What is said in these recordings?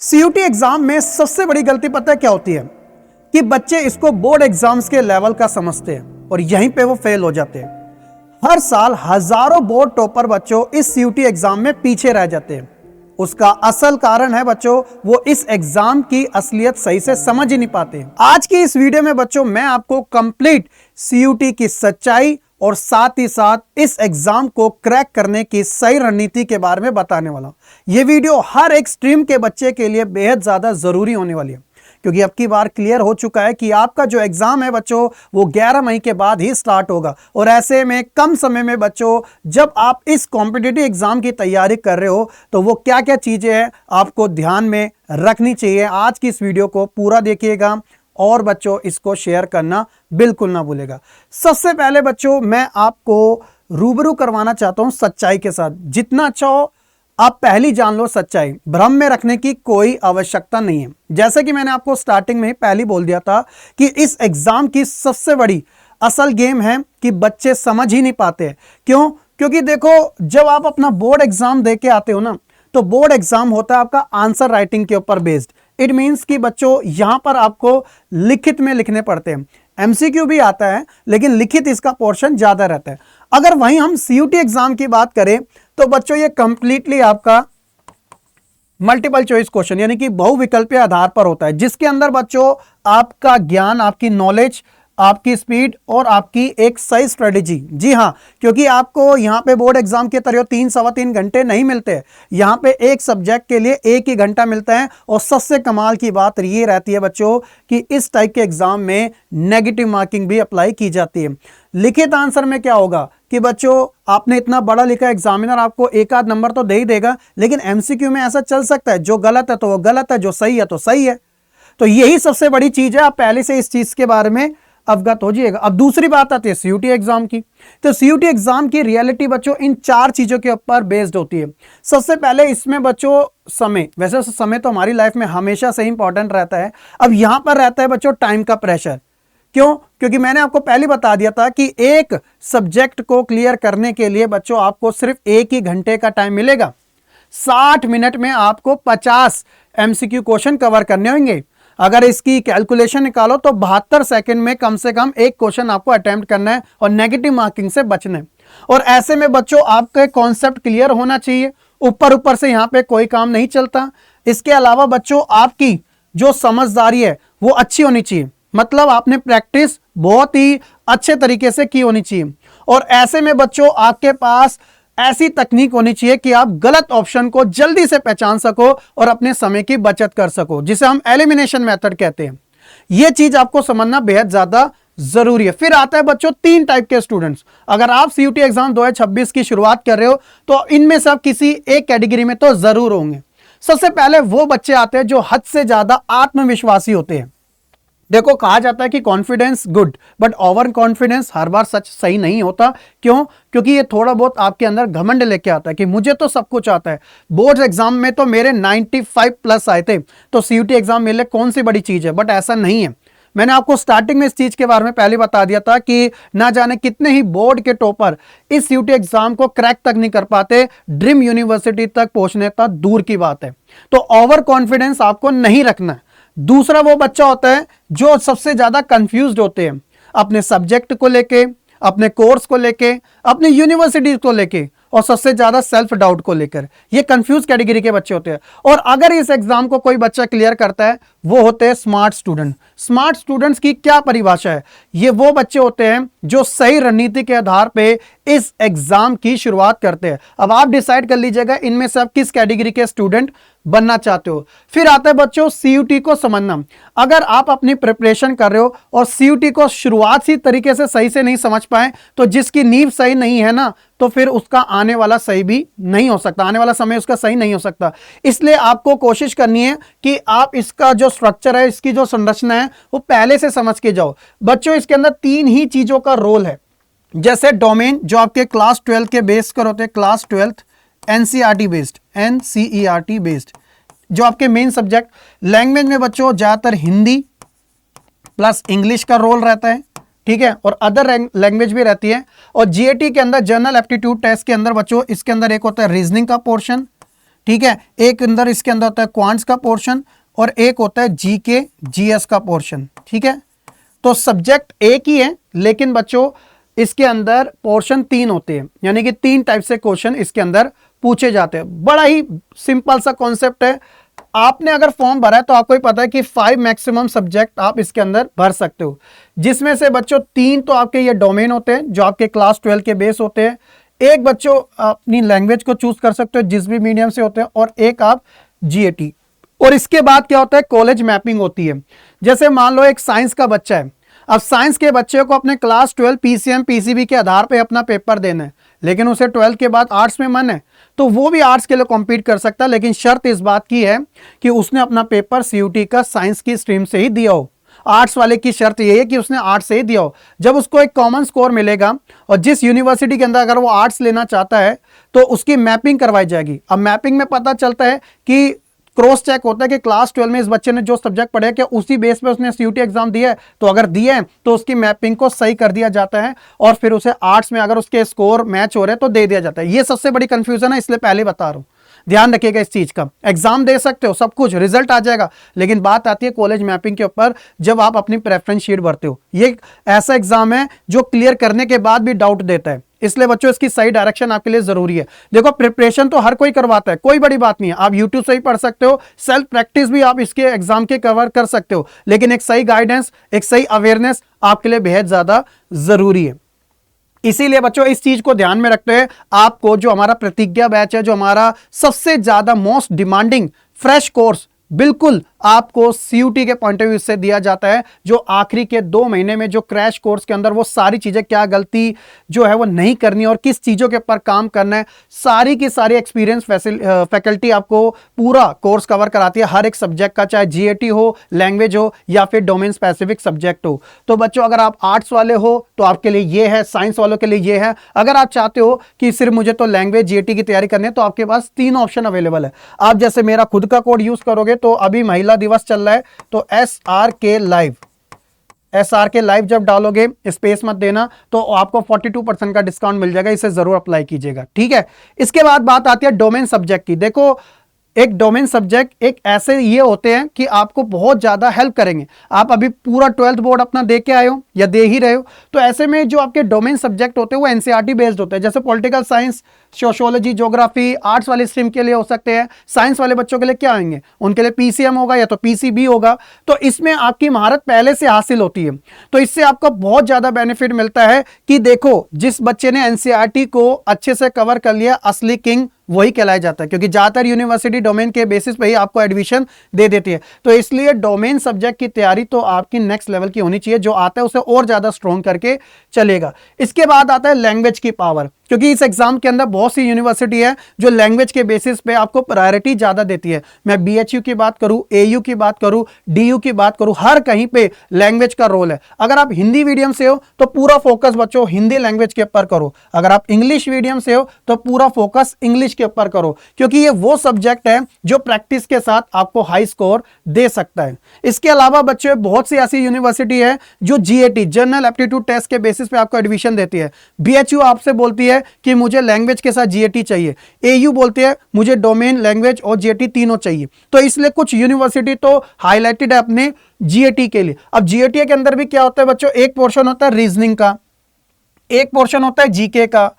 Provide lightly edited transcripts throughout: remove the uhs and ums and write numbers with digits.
CUT exam में सबसे बड़ी गलती पता है क्या होती है कि बच्चे इसको बोर्ड एग्जाम्स के लेवल का समझते हैं और यहीं पे वो फेल हो जाते हैं। हर साल हजारों बोर्ड टॉपर बच्चों इस सीयूटी एग्जाम में पीछे रह जाते हैं। उसका असल कारण है बच्चों, वो इस एग्जाम की असलियत सही से समझ ही नहीं पाते। आज की इस वीडियो में बच्चों मैं आपको कंप्लीट सीयूटी की सच्चाई और साथ ही साथ इस एग्जाम को क्रैक करने की सही रणनीति के बारे में बताने वाला हूं। यह वीडियो हर एक स्ट्रीम के बच्चे के लिए बेहद ज्यादा जरूरी होने वाली है, क्योंकि अब की बार क्लियर हो चुका है कि आपका जो एग्जाम है बच्चों वो 11 मई के बाद ही स्टार्ट होगा। और ऐसे में कम समय में बच्चों जब आप इस कॉम्पिटिटिव एग्जाम की तैयारी कर रहे हो तो वो क्या क्या चीजें हैं आपको ध्यान में रखनी चाहिए। आज की इस वीडियो को पूरा देखिएगा और बच्चों इसको शेयर करना बिल्कुल ना भूलेगा। सबसे पहले बच्चों मैं आपको रूबरू करवाना चाहता हूं सच्चाई के साथ। जितना अच्छा हो आप पहली जान लो सच्चाई, भ्रम में रखने की कोई आवश्यकता नहीं है। जैसे कि मैंने आपको स्टार्टिंग में ही पहले बोल दिया था कि इस एग्जाम की सबसे बड़ी असल गेम है कि बच्चे समझ ही नहीं पाते। क्यों? क्योंकि देखो जब आप अपना बोर्ड एग्जाम दे के आते हो ना, तो बोर्ड एग्जाम होता है आपका आंसर राइटिंग के ऊपर बेस्ड। इट मीन्स कि बच्चों यहां पर आपको लिखित में लिखने पड़ते हैं। एमसीक्यू भी आता है लेकिन लिखित इसका पोर्शन ज्यादा रहता है। अगर वहीं हम सीयूटी एग्जाम की बात करें तो बच्चों ये कंप्लीटली आपका मल्टीपल चॉइस क्वेश्चन यानी कि बहुविकल्पीय आधार पर होता है, जिसके अंदर बच्चों आपका ज्ञान, आपकी नॉलेज, आपकी स्पीड और आपकी एक सही स्ट्रेटेजी। जी हां, क्योंकि आपको यहां पे बोर्ड एग्जाम के तरह 3-3.25 घंटे नहीं मिलते। यहां पे एक सब्जेक्ट के लिए 1 ही घंटा मिलता है। और सबसे कमाल की बात ये रहती है बच्चों कि इस टाइप के एग्जाम में नेगेटिव मार्किंग भी अप्लाई की जाती है। लिखित आंसर में क्या होगा कि बच्चों आपने इतना बड़ा लिखा, एग्जामिनर आपको एक आध नंबर तो दे ही देगा, लेकिन एमसीक्यू में ऐसा चल सकता है जो गलत है तो वो गलत है, जो सही है तो सही है। तो यही सबसे बड़ी चीज है, आप पहले से इस चीज के बारे में अवगत हो जाइएगा। अब दूसरी बात आती है सीयूटी एग्जाम की। तो सीयूटी एग्जाम की रियलिटी बच्चों इन 4 चीजों के ऊपर बेस्ड होती है। सबसे पहले इसमें बच्चों समय, वैसे समय तो हमारी लाइफ में हमेशा से इंपॉर्टेंट रहता है। अब यहां पर रहता है बच्चों टाइम का प्रेशर। क्यों? क्योंकि मैंने आपको पहले बता दिया था कि एक सब्जेक्ट को क्लियर करने के लिए बच्चों आपको सिर्फ 1 ही घंटे का टाइम मिलेगा। 60 मिनट में आपको 50 एमसीक्यू क्वेश्चन कवर करने होंगे। अगर इसकी कैलकुलेशन निकालो तो 72 सेकंड में कम से कम एक क्वेश्चन आपको अटेम्प्ट करना है और नेगेटिव मार्किंग से बचना है। और ऐसे में बच्चों आपका कॉन्सेप्ट क्लियर होना चाहिए। ऊपर से यहां पे कोई काम नहीं चलता। इसके अलावा बच्चों आपकी जो समझदारी है वो अच्छी होनी चाहिए, मतलब आपने प्रैक्टिस बहुत ही अच्छे तरीके से की होनी चाहिए। और ऐसे में बच्चों आपके पास ऐसी तकनीक होनी चाहिए कि आप गलत ऑप्शन को जल्दी से पहचान सको और अपने समय की बचत कर सको, जिसे हम एलिमिनेशन मेथड कहते हैं। यह चीज आपको समझना बेहद ज्यादा जरूरी है। फिर आता है बच्चों 3 टाइप के स्टूडेंट्स। अगर आप सीयूटी एग्जाम 2026 की शुरुआत कर रहे हो तो इनमें से आप किसी एक कैटेगरी में तो जरूर होंगे। सबसे पहले वो बच्चे आते हैं जो हद से ज्यादा आत्मविश्वासी होते हैं। देखो कहा जाता है कि confidence good but over confidence हर बार सच सही नहीं होता। क्यों? क्योंकि ये थोड़ा बहुत आपके अंदर घमंड लेके आता है कि मुझे तो सब कुछ आता है। बोर्ड एग्जाम में तो मेरे 95 प्लस आए थे, तो सीयूटी एग्जाम मेरे लिए कौन सी बड़ी चीज है। बट ऐसा नहीं है। मैंने आपको स्टार्टिंग में इस चीज के बारे में पहले बता दिया था कि ना जाने कितने ही बोर्ड के टॉपर इस सीयूटी एग्जाम को क्रैक तक नहीं कर पाते, ड्रीम यूनिवर्सिटी तक पहुंचने तक दूर की बात है। तो ओवर कॉन्फिडेंस आपको नहीं रखना है। दूसरा वो बच्चा होता है जो सबसे ज्यादा कंफ्यूज्ड होते हैं अपने सब्जेक्ट को लेके, अपने कोर्स को लेके, अपनी यूनिवर्सिटी को लेके और सबसे ज्यादा सेल्फ डाउट को लेकर। ये कंफ्यूज कैटेगरी के बच्चे होते हैं। और अगर इस एग्जाम को कोई बच्चा क्लियर करता है वो होते हैं स्मार्ट स्टूडेंट। स्मार्ट स्टूडेंट्स की क्या परिभाषा है? ये वो बच्चे होते हैं जो सही रणनीति के आधार पे इस एग्जाम की शुरुआत करते हैं। अब आप डिसाइड कर लीजिएगा इनमें से आप किस कैटेगरी के स्टूडेंट बनना चाहते हो। फिर आता है बच्चों सीयूटी को समझना। अगर आप अपनी प्रिपरेशन कर रहे हो और सीयूटी को शुरुआत ही तरीके से सही से नहीं समझ पाए तो जिसकी नींव सही नहीं है ना, तो फिर उसका आने वाला सही भी नहीं हो सकता, आने वाला समय उसका सही नहीं हो सकता। इसलिए आपको कोशिश करनी है कि आप इसका जो स्ट्रक्चर है, इसकी जो संरचना है वो पहले से समझ के जाओ। बच्चों इसके अंदर 3 ही चीजों का रोल है। जैसे डोमेन जो आपके क्लास 12 के बेस कर होते हैं, class 12 NCERT based, NCERT based जो आपके मेन सब्जेक्ट। लैंग्वेज में बच्चों ज्यादातर हिंदी प्लस इंग्लिश का रोल रहता है, ठीक है, और अदर लैंग्वेज भी रहती है। और जीएटी के अंदर जनरल एप्टीट्यूड टेस्ट के अंदर बच्चों इसके अंदर एक होता है रीजनिंग का पोर्शन, ठीक है। एक अंदर इसके अंदर होता है क्वांट्स का पोर्शन और एक होता है जीके जीएस का पोर्शन, ठीक है। तो सब्जेक्ट एक ही है, लेकिन बच्चों इसके अंदर पोर्शन 3 होते हैं, यानी कि 3 टाइप से क्वेश्चन इसके अंदर पूछे जाते हैं। बड़ा ही सिंपल सा कॉन्सेप्ट है। आपने अगर फॉर्म भरा है तो आपको ही पता है कि 5 मैक्सिमम सब्जेक्ट आप इसके अंदर भर सकते हो, जिसमें से बच्चों 3 तो आपके ये डोमेन होते हैं जो आपके क्लास 12 के बेस होते हैं। एक बच्चों अपनी लैंग्वेज को चूज कर सकते हो जिस भी मीडियम से होते हैं, और एक आप जीएटी। और इसके बाद क्या होता है, कॉलेज मैपिंग होती है। जैसे मान लो एक साइंस का बच्चा है, अब साइंस के बच्चे को अपने क्लास 12 पीसीएम पीसीबी के आधार पे अपना पेपर देना है, लेकिन उसे 12 के बाद आर्ट्स में मन है तो वो भी आर्ट्स के लिए कॉम्पीट कर सकता है, लेकिन शर्त इस बात की है कि उसने अपना पेपर सीयूटी का साइंस की स्ट्रीम से ही दिया हो। आर्ट्स वाले की शर्त यह है कि उसने आर्ट्स से ही दिया हो। जब उसको एक कॉमन स्कोर मिलेगा और जिस यूनिवर्सिटी के अंदर अगर वो आर्ट्स लेना चाहता है तो उसकी मैपिंग करवाई जाएगी। अब मैपिंग में पता चलता है कि क्रॉस चेक होता है कि क्लास 12 में इस बच्चे ने जो सब्जेक्ट पढ़े क्या उसी बेस पे उसने सीयूटी एग्जाम दिया है, तो अगर दिया है तो उसकी मैपिंग को सही कर दिया जाता है और फिर उसे आर्ट्स में अगर उसके स्कोर मैच हो रहे हैं तो दे दिया जाता है। ये सबसे बड़ी कंफ्यूजन है, इसलिए पहले बता रहा हूं, ध्यान रखिएगा इस चीज का। एग्जाम दे सकते हो, सब कुछ रिजल्ट आ जाएगा, लेकिन बात आती है कॉलेज मैपिंग के ऊपर जब आप अपनी प्रेफरेंस शीट भरते हो। ये ऐसा एग्जाम है जो क्लियर करने के बाद भी डाउट देता है, इसलिए बच्चों इसकी सही डायरेक्शन आपके लिए जरूरी है। देखो प्रिपरेशन तो हर कोई करवाता है, कोई बड़ी बात नहीं है, आप यूट्यूब से ही पढ़ सकते हो, सेल्फ प्रैक्टिस भी आप इसके एग्जाम के कवर कर सकते हो, लेकिन एक सही गाइडेंस, एक सही अवेयरनेस आपके लिए बेहद ज्यादा जरूरी है। इसीलिए बच्चों इस चीज को ध्यान में रखते हुए आपको जो हमारा प्रतिज्ञा बैच है, जो हमारा सबसे ज्यादा मोस्ट डिमांडिंग फ्रेश कोर्स बिल्कुल आपको सीयूटी के पॉइंट ऑफ व्यू से दिया जाता है, जो आखिरी के 2 महीने में जो क्रैश कोर्स के अंदर वो सारी चीजें, क्या गलती जो है वो नहीं करनी और किस चीजों के ऊपर काम करना है, सारी की सारी एक्सपीरियंस फैकल्टी आपको पूरा कोर्स कवर कराती है हर एक सब्जेक्ट का, चाहे जीएटी हो, लैंग्वेज हो या फिर डोमेन स्पेसिफिक सब्जेक्ट हो। तो बच्चों अगर आप आर्ट्स वाले हो तो आपके लिए ये है, साइंस वालों के लिए ये है। अगर आप चाहते हो कि सिर्फ मुझे तो लैंग्वेज जीएटी की तैयारी करनी है तो आपके पास 3 ऑप्शन अवेलेबल है। आप जैसे मेरा खुद का कोड यूज करोगे तो अभी महिला दिवस चल रहा है तो SRK लाइव जब डालोगे, स्पेस मत देना, तो आपको 42% का डिस्काउंट मिल जाएगा, इसे जरूर अप्लाई कीजिएगा, ठीक है। इसके बाद बात आती है डोमेन सब्जेक्ट की। देखो एक डोमेन सब्जेक्ट एक ऐसे ये होते हैं कि आपको बहुत ज्यादा हेल्प करेंगे। आप अभी पूरा 12th बोर्ड अपना दे के आए हो या दे ही रहे हो, तो ऐसे में जो आपके डोमेन सब्जेक्ट होते हैं वो एनसीईआरटी बेस्ड होते हैं। जैसे political science, sociology, geography arts वाले स्ट्रीम के लिए हो सकते हैं, साइंस वाले बच्चों के लिए क्या आएंगे, उनके लिए पीसीएम होगा या तो पीसीबी होगा। तो इसमें आपकी महारत पहले से हासिल होती है, तो इससे आपको बहुत ज्यादा बेनिफिट मिलता है कि देखो जिस बच्चे ने एनसीईआरटी को अच्छे से कवर कर लिया, असली किंग वही कहलाया जाता है, क्योंकि ज्यादातर यूनिवर्सिटी डोमेन के बेसिस पे ही आपको एडमिशन दे देती है। तो इसलिए डोमेन सब्जेक्ट की तैयारी तो आपकी नेक्स्ट लेवल की होनी चाहिए, जो आता है उसे और ज्यादा स्ट्रॉन्ग करके चलेगा। इसके बाद आता है लैंग्वेज की पावर, क्योंकि इस एग्जाम के अंदर बहुत सी यूनिवर्सिटी है जो लैंग्वेज के बेसिस पे आपको प्रायोरिटी ज्यादा देती है। मैं बीएचयू की बात करूं, एयू की बात करूं, डीयू की बात करूं, हर कहीं पे लैंग्वेज का रोल है। अगर आप हिंदी मीडियम से हो तो पूरा फोकस बच्चों हिंदी लैंग्वेज के ऊपर करो, अगर आप इंग्लिश मीडियम से हो तो पूरा फोकस इंग्लिश के ऊपर करो, क्योंकि ये वो सब्जेक्ट है जो प्रैक्टिस के साथ आपको हाई स्कोर दे सकता है। इसके अलावा बच्चों बहुत सी ऐसी यूनिवर्सिटी है जो जीएटी जनरल एप्टीट्यूड टेस्ट के बेसिस पे आपको एडमिशन देती है। बीएचयू आपसे बोलती है कि मुझे लैंग्वेज के साथ जीएटी चाहिए, एयू बोलती है मुझे डोमेन, लैंग्वेज और जीएटी तीनों चाहिए। तो इसलिए कुछ यूनिवर्सिटी तो हाईलाइटेड है अपने जीएटी के लिए। अब जीएटी के अंदर भी क्या होता है बच्चों, एक पोर्शन होता है रीजनिंग का, एक पोर्शन होता है जीके का,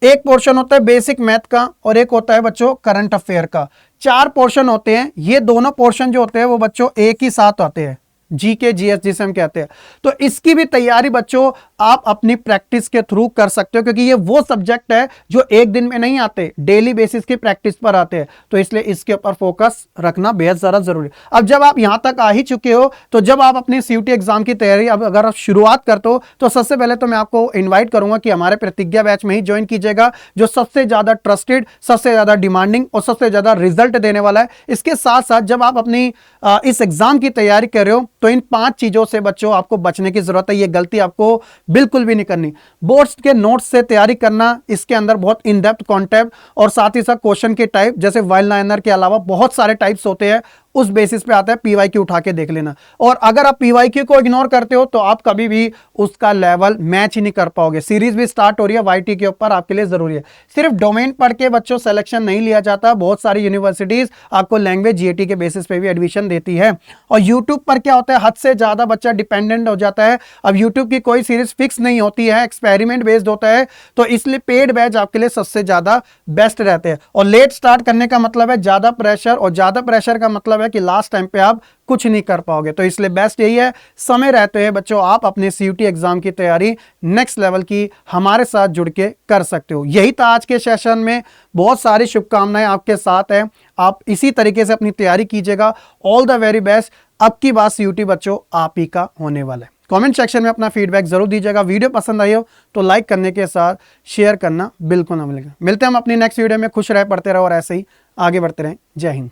एक पोर्शन होता है बेसिक मैथ का और एक होता है बच्चों करंट अफेयर का। 4 पोर्शन होते हैं। ये दोनों पोर्शन जो होते हैं वो बच्चों एक ही साथ आते हैं, जीके जीएस जिसे हम कहते हैं। तो इसकी भी तैयारी बच्चों आप अपनी प्रैक्टिस के थ्रू कर सकते हो, क्योंकि ये वो सब्जेक्ट है जो एक दिन में नहीं आते, डेली बेसिस की प्रैक्टिस पर आते हैं। तो इसलिए इसके ऊपर फोकस रखना बेहद ज्यादा जरूरी है। अब जब आप यहां तक आ ही चुके हो तो जब आप अपनी सीयूटी एग्जाम की तैयारी अब अगर आप शुरुआत करते हो तो सबसे पहले तो मैं आपको इन्वाइट करूंगा कि हमारे प्रतिज्ञा बैच में ही ज्वाइन कीजिएगा, जो सबसे ज्यादा ट्रस्टेड, सबसे ज्यादा डिमांडिंग और सबसे ज्यादा रिजल्ट देने वाला है। इसके साथ साथ जब आप अपनी इस एग्जाम की तैयारी कर रहे हो तो इन 5 चीजों से बच्चों आपको बचने की जरूरत है। ये गलती आपको बिल्कुल भी नहीं करनी। बोर्ड्स के नोट्स से तैयारी करना, इसके अंदर बहुत इन डेप्थ कॉन्सेप्ट और साथ ही साथ क्वेश्चन के टाइप, जैसे वाइल लाइनर के अलावा बहुत सारे टाइप्स होते हैं, उस बेसिस पे आता है, पीवाईक्यू उठा के देख लेना। और अगर आप पीवाईक्यू को इग्नोर करते हो तो आप कभी भी उसका लेवल मैच ही नहीं कर पाओगे। सीरीज भी स्टार्ट हो रही है वाईटी के ऊपर, आपके लिए जरूरी है। सिर्फ डोमेन पढ़ के बच्चों सिलेक्शन नहीं लिया जाता, बहुत सारी यूनिवर्सिटीज आपको लैंग्वेज जीएटी के बेसिस पे भी एडमिशन देती है। और यूट्यूब पर क्या होता है, हद से ज्यादा बच्चा डिपेंडेंट हो जाता है। अब यूट्यूब की कोई सीरीज फिक्स नहीं होती है, एक्सपेरिमेंट बेस्ड होता है, तो इसलिए पेड बैच आपके लिए सबसे ज्यादा बेस्ट रहते हैं। और लेट स्टार्ट करने का मतलब है ज्यादा प्रेशर, और ज्यादा प्रेशर का मतलब है कि लास्ट टाइम पे आप कुछ नहीं कर पाओगे। तो इसलिए बेस्ट यही है, समय रहते हैं बच्चों आप अपने सीयूटी एग्जाम की तैयारी नेक्स्ट लेवल की हमारे साथ जुड़ के कर सकते हो। यही था आज के सेशन में, बहुत सारी शुभकामनाएं आपके साथ है। आप इसी तरीके से अपनी तैयारी कीजिएगा। All the very best. अब की बात सीयूटी बच्चों आप ही का होने वाला है। कमेंट सेक्शन में अपना फीडबैक जरूर दीजिएगा। वीडियो पसंद आई हो तो लाइक करने के साथ शेयर करना बिल्कुल ना भूलिएगा। मिलते हैं हम अपनी नेक्स्ट वीडियो में। खुश रहे, पढ़ते रहो और ऐसे ही आगे बढ़ते रहें। जय हिंद।